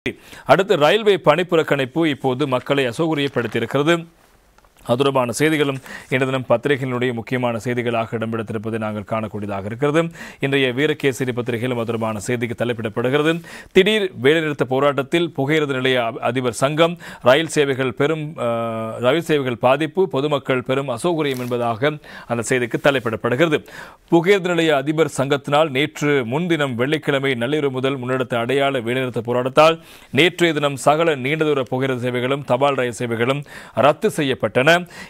அடுத்து ரயில்வே பணிப்புறக்கணிப்பு இப்போது மக்களை அசௌகரியப்படுத்தியிருக்கிறது. அது தொடர்பான செய்திகளும் இன்று தினம் பத்திரிகைகளுடைய முக்கியமான செய்திகளாக இடம்பெடுத்திருப்பதை நாங்கள் காணக்கூடியதாக இருக்கிறது. இன்றைய வீரகேசரி பத்திரிகையிலும் அது தொடர்பான செய்திக்கு தலைப்பிடப்படுகிறது. திடீர் வேலைநிறுத்த போராட்டத்தில் புகையிரத நிலைய அதிபர் சங்கம், ரயில் சேவைகள் பாதிப்பு, பொதுமக்கள் பெரும் அசௌகரியம் என்பதாக அந்த செய்திக்கு தலைப்பிடப்படுகிறது. புகையிரத நிலைய அதிபர் சங்கத்தினால் நேற்று முன்தினம் வெள்ளிக்கிழமை நள்ளிரவு முதல் முன்னெடுத்த அடையாள வேலைநிறுத்த போராட்டத்தால் நேற்றைய தினம் சகல நீண்ட தூர புகையிரத சேவைகளும் தபால் ரயில் சேவைகளும் ரத்து செய்யப்பட்டன.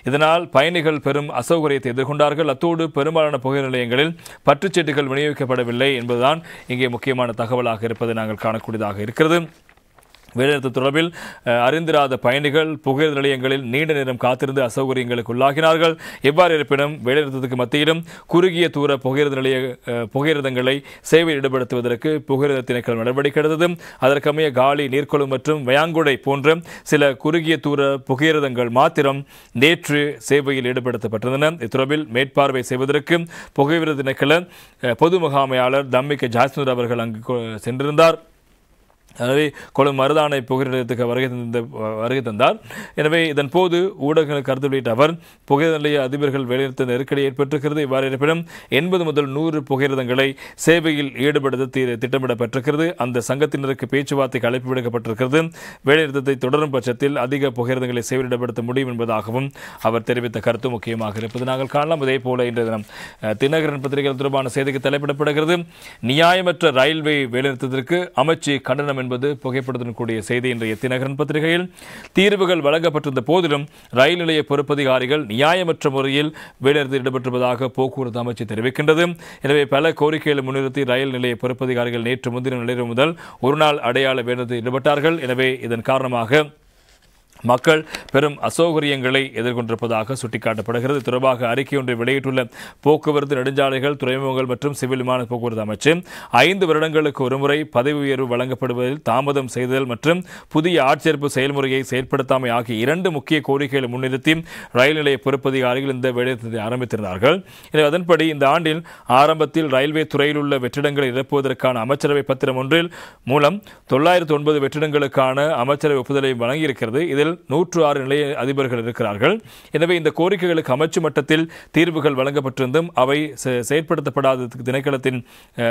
இதனால் பயணிகள் பெரும் அசௌகரியத்தை எதிர்கொண்டார்கள். அத்தோடு பெரும்பாலான புகையிரத நிலையங்களில் பற்றுச்சீட்டுகள் விநியோகிக்கப்படவில்லை என்பதுதான் இங்கே முக்கியமான தகவலாக இருப்பதை நாங்கள் காணக்கூடியதாக இருக்கிறது. வேலைநிறுத்த தொடர்பில் அறிந்திராத பயணிகள் புகையிரத நிலையங்களில் நீண்ட நேரம் காத்திருந்து அசௌகரியங்களுக்கு உள்ளாகினார்கள். எவ்வாறு இருப்பினும் வேலைநிறுத்தத்துக்கு மத்தியிலும் குறுகிய தூர புகையிரதங்களை சேவையில் ஈடுபடுத்துவதற்கு புகையிரத திணைக்களம் நடவடிக்கை எடுத்தது. அதற்கமைய காலி, நீர்கொழு மற்றும் வயாங்குடை போன்ற சில குறுகிய தூர புகையிரதங்கள் மாத்திரம் நேற்று சேவையில் ஈடுபடுத்தப்பட்டிருந்தன. இத்தொடர்பில் மேற்பார்வை செய்வதற்கு புகையிரத திணைக்கள பொது முகாமையாளர் தம்மிக்க ஜாஸ்னூர் அவர்கள் அங்கு சென்றிருந்தார். எனவே கொழும்பு மருதானை புகையிரதத்துக்கு வருகை தந்தார். எனவே இதன் போது ஊடகங்களுக்கு கருத்து வெளியிட்ட அவர், புகையிரத நிலைய அதிபர்கள் வேலைநிறுத்த நெருக்கடி ஏற்பட்டிருக்கிறது. இவ்வாறு இருப்பினும் 80 முதல் 100 புகையிரதங்களை சேவையில் ஈடுபடுத்த திட்டமிடப்பட்டிருக்கிறது. அந்த சங்கத்தினருக்கு பேச்சுவார்த்தைக்கு அழைப்பு விடுக்கப்பட்டிருக்கிறது. வேலைநிறுத்தத்தை தொடரும் பட்சத்தில் அதிக புகையிரதங்களை சேவையில் ஈடுபடுத்த முடியும் என்பதாகவும் அவர் தெரிவித்த கருத்து முக்கியமாக இருப்பது நாங்கள் காணலாம். இதே போல இன்றைய தினம் தினகரன் பத்திரிகை தொடர்பான செய்திக்கு தலைப்பிடப்படுகிறது. நியாயமற்ற ரயில்வே வேலைநிறுத்தத்திற்கு அமைச்சு கண்டனம் என்பது புகைப்படத்துடன் கூடிய செய்தி இன்றைய தினகரன் பத்திரிகையில். தீர்வுகள் வழங்கப்பட்டிருந்த போதிலும் ரயில் நிலைய பொறுப்பதிகாரிகள் நியாயமற்ற முறையில் வேலைநிறுத்தத்தில் ஈடுபட்டிருப்பதாக போக்குவரத்து அமைச்சு தெரிவிக்கின்றது. எனவே பல கோரிக்கைகளை முன்னிறுத்தி ரயில் நிலைய பொறுப்பதிகாரிகள் நேற்று முன்தினம் நள்ளிரவு முதல் ஒரு நாள் அடையாள வேலைநிறுத்தத்தில் ஈடுபட்டார்கள். எனவே இதன் காரணமாக மக்கள் பெரும் அசௌகரியங்களை எதிர்கொண்டிருப்பதாக சுட்டிக்காட்டப்படுகிறது. தொடர்பாக அறிக்கை ஒன்றை வெளியிட்டுள்ள போக்குவரத்து, நெடுஞ்சாலைகள், துறைமுகங்கள் மற்றும் சிவில் விமான போக்குவரத்து அமைச்சு 5 வருடங்களுக்கு ஒருமுறை பதவி உயர்வு வழங்கப்படுவதில் தாமதம் செய்தல் மற்றும் புதிய ஆட்சேர்ப்பு செயல்முறையை செயல்படுத்தாமை ஆகிய 2 முக்கிய கோரிக்கைகளை முன்னிறுத்தி ரயில் நிலைய பொறுப்பதிகாரிகள் இந்த வேலைநிறுத்தத்தை ஆரம்பித்திருந்தார்கள். எனவே அதன்படி இந்த ஆண்டில் ஆரம்பத்தில் ரயில்வே துறையில் உள்ள வெற்றிடங்களை நிரப்புவதற்கான அமைச்சரவை பத்திரம் ஒன்றில் மூலம் 909 வெற்றிடங்களுக்கான அமைச்சரவை ஒப்புதலை வழங்கியிருக்கிறது. இதில் 106 நிலைய அதிபர்கள் இருக்கிறார்கள். எனவே இந்த கோரிக்கைகளுக்கு அமைச்சு மட்டத்தில் தீர்வுகள் வழங்கப்பட்டிருந்தும் அவை செயற்படுத்தப்படாத திணைக்களத்தின்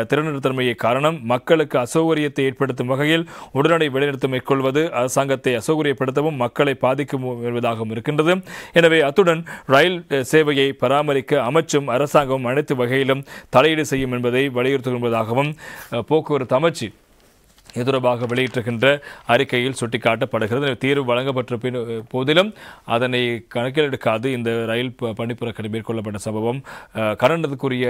திறனிறுத்தன்மையை காரணம் மக்களுக்கு அசௌகரியத்தை ஏற்படுத்தும் வகையில் உடனடி வேலைநிறுத்தம் மேற்கொள்வது அரசாங்கத்தை அசௌகரியப்படுத்தவும் மக்களை பாதிக்கும் என்பதாகவும் இருக்கின்றது. எனவே அத்துடன் ரயில் சேவையை பராமரிக்க அமைச்சும் அரசாங்கமும் அனைத்து வகையிலும் தலையீடு செய்யும் என்பதை வலியுறுத்துவதாகவும் போக்குவரத்து அமைச்சு இது தொடர்பாக வெளியிட்டிருக்கின்ற அறிக்கையில் சுட்டிக்காட்டப்படுகிறது. தீர்வு வழங்கப்பட்ட போதிலும் அதனை கணக்கில் எடுக்காது இந்த ரயில் பணிப்புறக்கணி மேற்கொள்ளப்பட்ட சம்பவம் கண்டனத்துக்குரிய